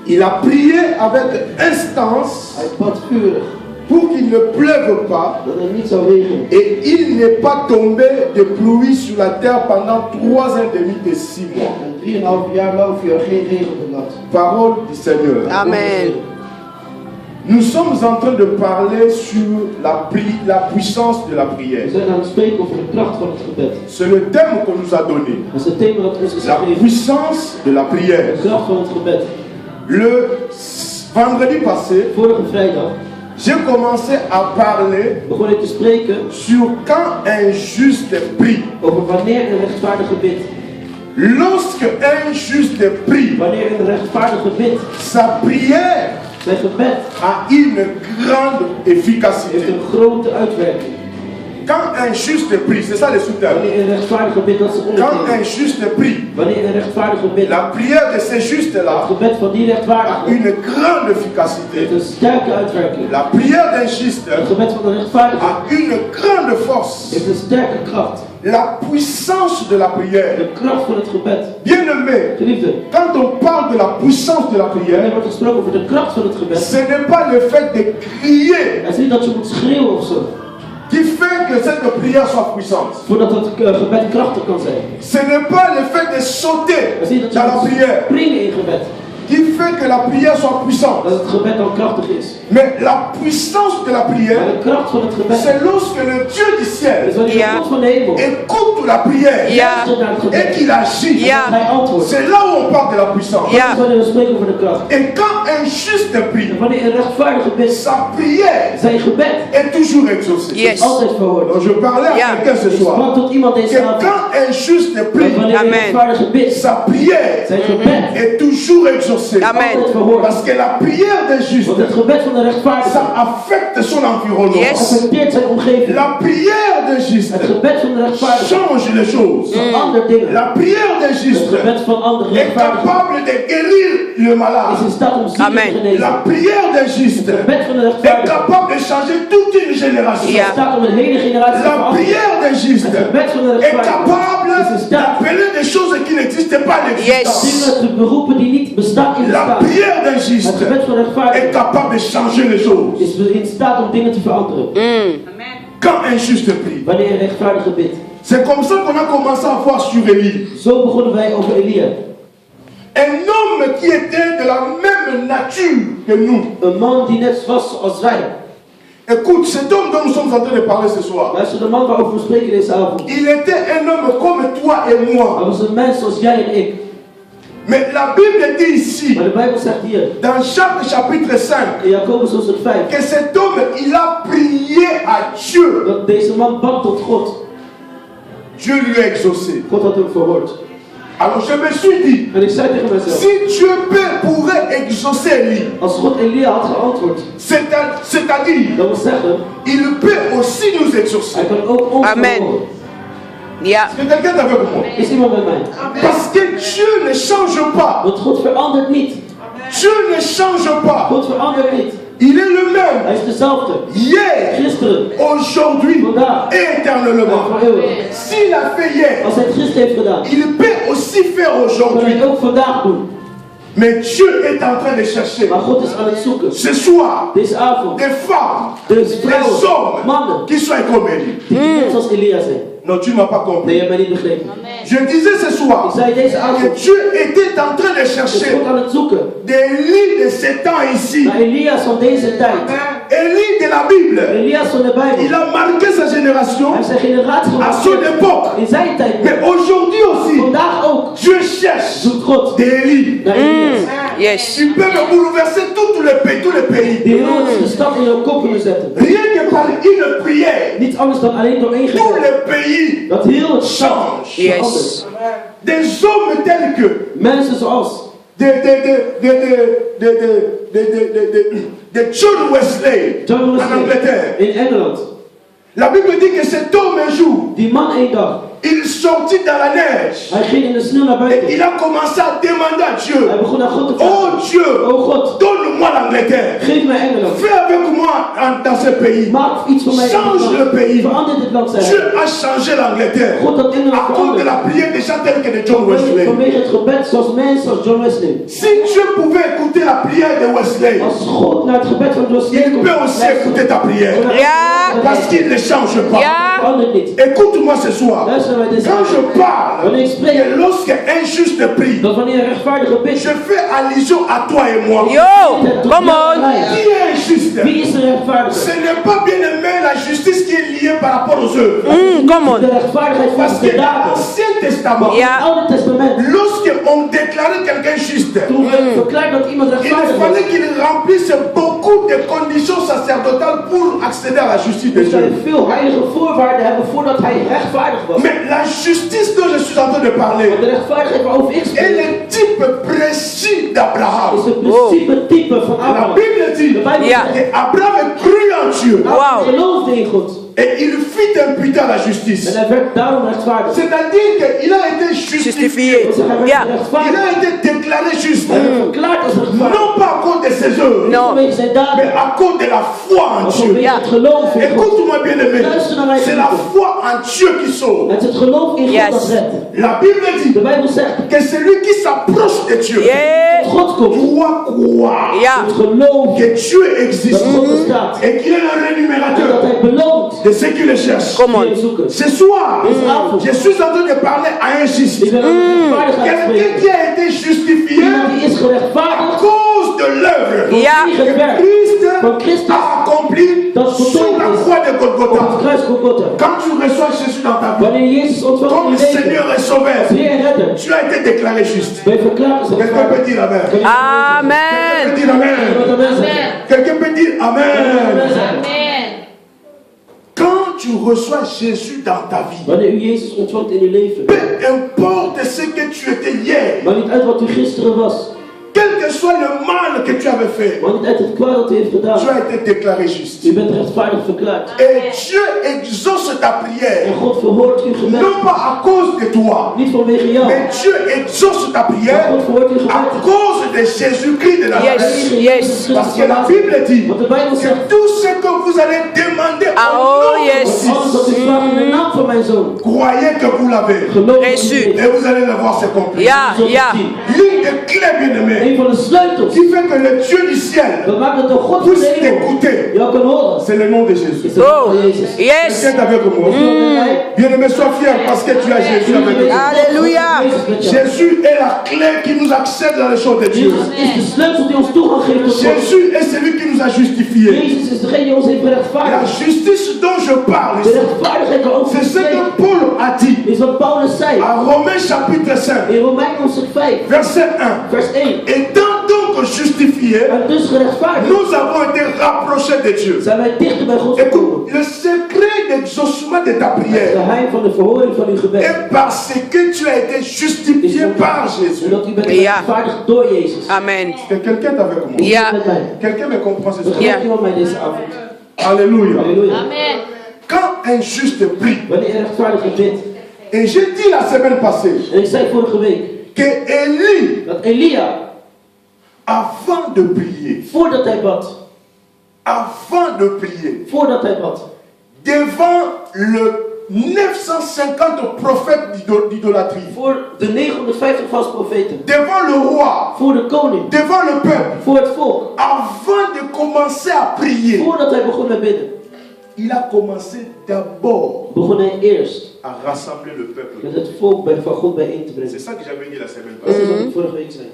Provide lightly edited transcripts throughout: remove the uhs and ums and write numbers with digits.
Il a prié avec instance Hij bad vurig pour qu'il ne pleuve pas dat het niet zou regenen. et il n'est pas tombé de pluie sur la terre pendant 3 ans et demi et 6 mois. En 3,5 jaar lang viel er geen regen op het land. Parole du Seigneur. Amen. Nous sommes en train de parler sur la puissance de la prière. We zijn aan het spreken over de kracht van het gebed. C'est le thème qu'on nous a donné. Dat is het thema dat ons is La gegeven. puissance de la prière. De kracht van het gebed. Le vendredi passé, Vorige vrijdag j'ai commencé à parler begon ik te spreken sur quand un juste prie. over wanneer een rechtvaardige bidt. Lorsque un juste prie, Wanneer een rechtvaardige bidt, sa prière zijn gebed a une grande heeft efficacité. een grote uitwerking. Quand un juste prie, c'est ça les sous-termes. Wanneer een rechtvaardige bidt, dat is de Quand un ondertitel. juste prie, Wanneer een rechtvaardige bidt, la prière de ces het justes-là gebed van die a rechtvaardige une grande heeft efficacité. een sterke uitwerking. La prière d'un juste Het gebed van de rechtvaardige a une grande force. heeft een sterke kracht. La puissance de la prière. De kracht van het gebed. Bien-aimé, Geliefde, quand on parle de la puissance de la er prière, wordt gesproken over de kracht van het gebed. ce n'est pas le fait de crier Het is niet dat je moet schreeuwen of zo, qui fait que cette prière soit puissante. voordat het gebed krachtig kan zijn. Ce n'est pas le fait de sauter Het is niet dat dans la je moet prière springen in gebed, qui fait que la prière soit puissante. dat het gebed dan krachtig is. Mais la puissance de la Maar prière, de kracht van het gebed c'est lorsque le Dieu du is ciel wanneer Ja. de God van de hemel écoute la prière Ja. luistert naar het et gebed qu'il agit. Ja. en hij antwoordt. C'est là où on parle de la puissance. Ja. Dat is wanneer we spreken over de kracht. Et quand un juste prie, En wanneer een rechtvaardige bidt, sa prière zijn gebed est toujours exaucée. Yes. altijd verhoord. Donc je parlais à Ja. quelqu'un ce Ik soir. sprak tot iemand Que deze avond. quand un juste Dat prie, wanneer een Amen. rechtvaardige bidt, sa prière zijn gebed est toujours exaucée. Amen. altijd verhoord. Parce que la prière des justes, Want het gebed van de rechtvaardige ça affecte son environnement. Yes. affecteert zijn omgeving. La prière des justes Het gebed van de rechtvaardige change les choses. verandert dingen. La prière des Het justes gebed van andere est rechtvaardigen capable de guérir le is malade. in staat om zieken te Amen. genezen. La prière des justes Het gebed van de est rechtvaardige capable de changer toute une génération. Ja. is in staat om een hele generatie te La veranderen. prière des Het justes gebed van de est rechtvaardige capable d'appeler des choses qui n'existent pas à l'existence. dingen te beroepen die niet bestaan in La bestaan. prière des Het justes gebed van de est rechtvaardige capable de changer les choses. is in staat om dingen te veranderen. Quand un juste prie, Wanneer een rechtvaardige bidt. c'est comme ça qu'on a commencé à voir sur Élie. Zo begonnen wij over Elia. Un homme qui était de la même nature que nous. Een man die net was zoals wij. Écoute, cet homme dont nous sommes en train de parler ce soir, Luister, de man waarover we spreken deze avond. il était un homme comme toi et moi. Hij was een mens zoals jij en ik. Mais la Bible dit ici, Maar de Bijbel zegt hier, dans Jacques chapitre 5, in Jacobus hoofdstuk 5, que cet homme, il a prié à Dieu. dat deze man bad tot God. Dieu lui a exaucé. God had hem verhoord. Alors je me suis dit, En ik zei tegen mezelf, si Dieu pourrait exaucer Élie, als God Elia had geantwoord, c'est-à-dire, dat wil zeggen, il peut aussi nous exaucer. hij kan ook ons Amen. verhoren. Ja. Est-ce que quelqu'un est avec moi? Is iemand met mij? Parce que Dieu ne change pas. Want God verandert niet. Dieu ne change pas. God verandert niet. Il est le même. Hij is dezelfde. Hier, Gisteren, aujourd'hui vandaag et en éternellement. voor eeuwig. S'il a fait hier, Als hij het gisteren heeft gedaan, il peut aussi faire kan hij aujourd'hui. het ook vandaag doen. Mais Dieu est en train de chercher Maar God is aan het zoeken. ce soir Deze avond, des femmes, de des vrouwen, hommes mannen, qui soient comme Élie. die net zoals Elia zijn. Non, tu ne m'as pas Nee, compris. je hebt mij niet begrepen. Je disais ce Ik soir zei deze que avond, Dieu était en train de is chercher God aan het zoeken des lits de ces temps ici. naar Elias van deze tijd. Élie de la Bible. Elias van de Bijbel. Il a marqué sa génération Hij heeft zijn generatie à son gemaakt. époque. In zijn tijd. Mais aujourd'hui aussi, Vandaag ook. Dieu cherche Zoekt God des Élie. naar Elias. Yes. Il peut me bouleverser tous les pays, tous les pays. Die heel de stad in jouw kop kunnen zetten. Rien que par une prière, Niets anders dan alleen door één tous gebed. les pays Dat heel het stad changent. Yes. Des hommes tels que mensen zoals de John Wesley John en Angleterre. Wesley in Engeland. La Bible dit que cet homme un jour Die man één dag il sortit dans la neige. Hij ging in de sneeuw naar Et buiten. il a commencé à demander à Dieu, Hij begon naar God te oh vragen. Dieu, Oh God, donne-moi l'Angleterre. geef mij Engeland. Fais avec moi dans ce pays. Maak iets van mij. Change le pays. Verander dit land, zei Dieu hij. a changé l'Angleterre God had Engeland à cause de veranderd. la prière des gens tels que de John Wesley. Vanwege het gebed zoals mensen als John Wesley. Si Dieu pouvait écouter la prière de Wesley, Als God naar het gebed van John Wesley il komt, peut aussi écouter ta prière. Ja. Parce qu'il ne change pas. Ja. verandert niet. Écoute-moi ce soir. Luister naar mij deze Quand je avond. parle Wanneer ik spreek, que lorsqu'un juste prie, dat wanneer een rechtvaardige bidt, je fais allusion à toi et moi. Yo, come on. Qui est injuste? wie is de rechtvaardige? Ce n'est pas bien aimé la justice qui est liée par rapport aux œuvres. Come De on. rechtvaardigheid Parce volgens que de dans daden. l'Ancien Testament, In Ja. het Oude Testament, lorsqu'on déclarait quelqu'un juste, toen werd verklaard dat iemand il rechtvaardig fallait was, qu'il remplisse beaucoup de conditions sacerdotales pour accéder à la justice de moest hij Dieu. veel heilige voorwaarden hebben voordat hij rechtvaardig was. Mais la justice dont je suis en train de parler Want de rechtvaardigheid waarover ik est spreek, le type précis d'Abraham. is het principe type van La Abraham. Bible dit De Bijbel Ja. zegt, qu'Abraham crut en Dieu Abraham Wauw. geloofde in God. et il fit imputer à la justice. En hij werd daarom rechtvaardig. C'est-à-dire qu'il a été justifié. Justifié. Dus hij werd Ja. Il rechtvaardig. a été déclaré juste. Hij werd verklaard als rechtvaardig. Non pas à cause de ses œuvres, Non. Vanwege zijn mais daden, à cause de la foi en maar Dieu. vanwege Ja. het geloof in God. Écoute-moi bien aimé, Luister naar mij, c'est la vrienden. foi en Dieu qui sauve. Het is het geloof in God Yes. dat redt. La Bible dit De Bijbel zegt, que celui qui s'approche de Dieu Yeah. God komt. doit croire Ja. Het geloof que Dieu dat existe God bestaat. et qu'il est le En dat rémunérateur hij beloont de ceux qui le cherchent. Come die on. hem zoeken. Ce soir, Vanavond. je suis en train de parler à un juste. Ik ben een rechtvaardigheid Quelqu'un spreken. qui a été justifié Iemand die is à gerechtvaardigd cause de l'œuvre Ja. die que het werk van Christ Christus a accompli dat sur voltooid la is croix de op het Golgotha. kruis Golgotha. Quand tu reçois Jésus dans ta vie, Wanneer Jezus ontvangt in comme je leven, Seigneur et Sauveur, als Heer en Redder, tu as été déclaré juste. ben je verklaard als Quelqu'un peut rechtvaardig. dire Amen. Kan je- Quelqu'un Amen. peut dire Amen. Wat amen zeggen? Quelqu'un peut dire Amen. Amen. Quand tu reçois Jésus dans ta vie, Wanneer u Jezus ontvangt in uw leven, peu importe ce que tu étais hier, maakt niet uit wat u gisteren was, quel que soit le mal que tu avais fait, maakt niet uit het kwaad dat u heeft tu gedaan. as été déclaré juste. U bent rechtvaardig verklaard. Et Dieu exauce ta prière, En God verhoort uw gebed. non pas à cause de toi, Niet vanwege jou, mais Dieu exauce ta maar prière God verhoort uw à gebed. cause de Jésus-Christ de Nazareth. Yes. Vanwege Yes. Jezus Christus Parce que van la Nazareth. Bible dit Want de Bijbel que zegt, tout ce que vous allez demander Ah, au oh, nom de yes. mon alles Fils, wat u vraagt in de naam van mijn zoon, croyez que vous l'avez. geloof Reçu. in Et vous allez le voir s'accomplir. Ja, ja. L'une des clés, bien-aimés, Een van de sleutels qui fait que le Dieu du ciel dat maakt dat de God van puisse de hemel t'écouter, jou kan horen. c'est le nom de Jésus. Is de naam Oh. van Jezus. Yes. Quelqu'un est avec moi. Mij. Bien-aimé, sois fier parce que tu as Jésus avec toi. Alléluia. Jésus est la clé qui nous accède dans les choses de Dieu. Jezus is de sleutel die ons toegang geeft tot God. Jésus est celui qui nous a justifiés. Jezus is degene die ons heeft La gerechtvaardigd. justice dont je parle, De rechtvaardigheid waarover c'est we ce que spreken, Paul a dit is wat Paulus zei à Romains chapitre 5, in Romeinen hoofdstuk 5, verset 1. vers 1. Étant donc justifiés, En dus gerechtvaardigd nous avons été rapprochés de Dieu. zijn wij dichter bij God gekomen. Écoute, le secret d'exaucement de ta Het prière geheim van de verhoring van uw gebed est parce que tu as été is justifié par Jésus. omdat u bent Ja. gerechtvaardigd door Jezus. Amen. Que quelqu'un est avec moi. Ja. Met mij. Quelqu'un me comprend ce soir. Begrijpt iemand mij deze avond? Alléluia. Halleluja. Amen. Quand un juste prie, Wanneer een rechtvaardige bidt. et j'ai dit la semaine passée En ik zei vorige week que Élie, dat Elia, avant de prier, voordat hij bad, voordat hij bad, devant le 950 prophètes d'idolâtrie, voor de 950 valse profeten, devant le roi, voor de koning, devant le peuple, voor het volk, avant de commencer à prier, voordat hij begon met bidden, il a commencé d'abord begon hij eerst à rassembler le peuple. met het volk van God bijeen te C'est brengen. ça que j'avais dit la semaine Dat is passée. wat ik vorige week zei.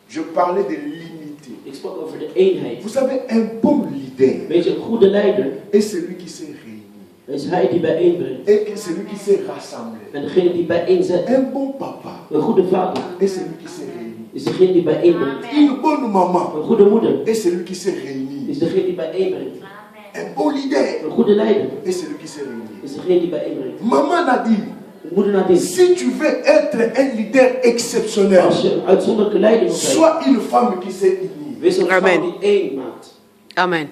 Je parlais de l'unité. Ik sprak over de eenheid. Vous savez, un bon leader Weet je, een goede leider est celui qui s'est réuni is hij die bijeenbrengt. et celui qui s'est rassemblé. En degene die bijeenzet. Un bon papa Een goede vader est celui qui s'est réuni. is degene die bijeenbrengt. Une bonne maman Een goede moeder est celui qui s'est réuni. is degene die bijeenbrengt. Un bon leader Een goede leider est celui qui s'est réuni. is degene die bijeenbrengt. Maman a dit, Moeder Nadine, si tu veux être un leader exceptionnel, als je een uitzonderlijke leider wil zijn, sois une femme qui s'est unie. wees een Amen. vrouw die één maakt. Amen.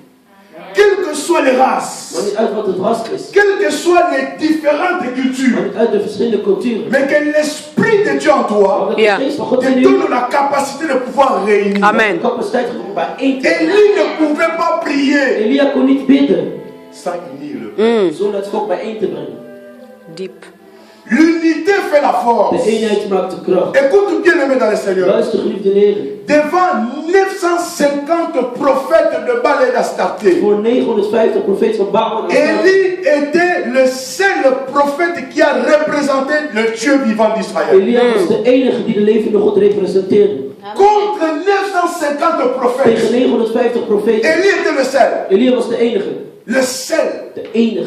quelles que soient les races, Maar niet uit wat het ras is. quelles que soient les différentes Maar cultures, niet uit de verschillende culturen. mais que l'Esprit de Dieu en Maar toi dat de Ja. geest van God in te u donne la capacité de pouvoir réunir. Amen. de capaciteit geeft om bijeen te Élie ne pouvait pas prier Elia kon niet bidden sans unir le peuple. zonder het volk bijeen te brengen. Deep. L'unité fait la force. De eenheid maakt de kracht. Écoute bien aimé dans le Seigneur. Luister, geliefde leren. Devant 950 prophètes de Baal et d'Astarté, Voor 950 profeten van Baal en Astarté. Élie était le seul prophète qui a représenté le Dieu vivant d'Israël. Elia was de enige die de levende God representeerde. Contre 950 Tegen prophètes, 950 profeten. Élie était le seul. Elia was de enige. Le seul De enige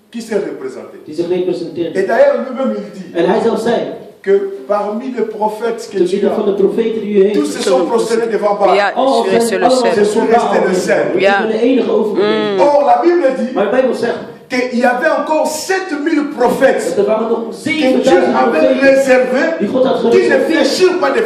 qui s'est représenté. die zich representeerde. Et d'ailleurs, lui-même il dit En hij zelf zei, que parmi les prophètes que te tu midden van de as, profeten die u heeft. tous se sont prosternés devant Baal. Ja, Oh, je is le allemaal seul. Je suis resté le seul. Ik Ja. ben de enige overgebleven. Or, la Bible dit Maar de Bijbel zegt qu'il y avait encore 7000 prophètes dat er waren nog que Dieu 7000 avait profeten réservés die God had qui ne gereserveerd. fléchirent pas devant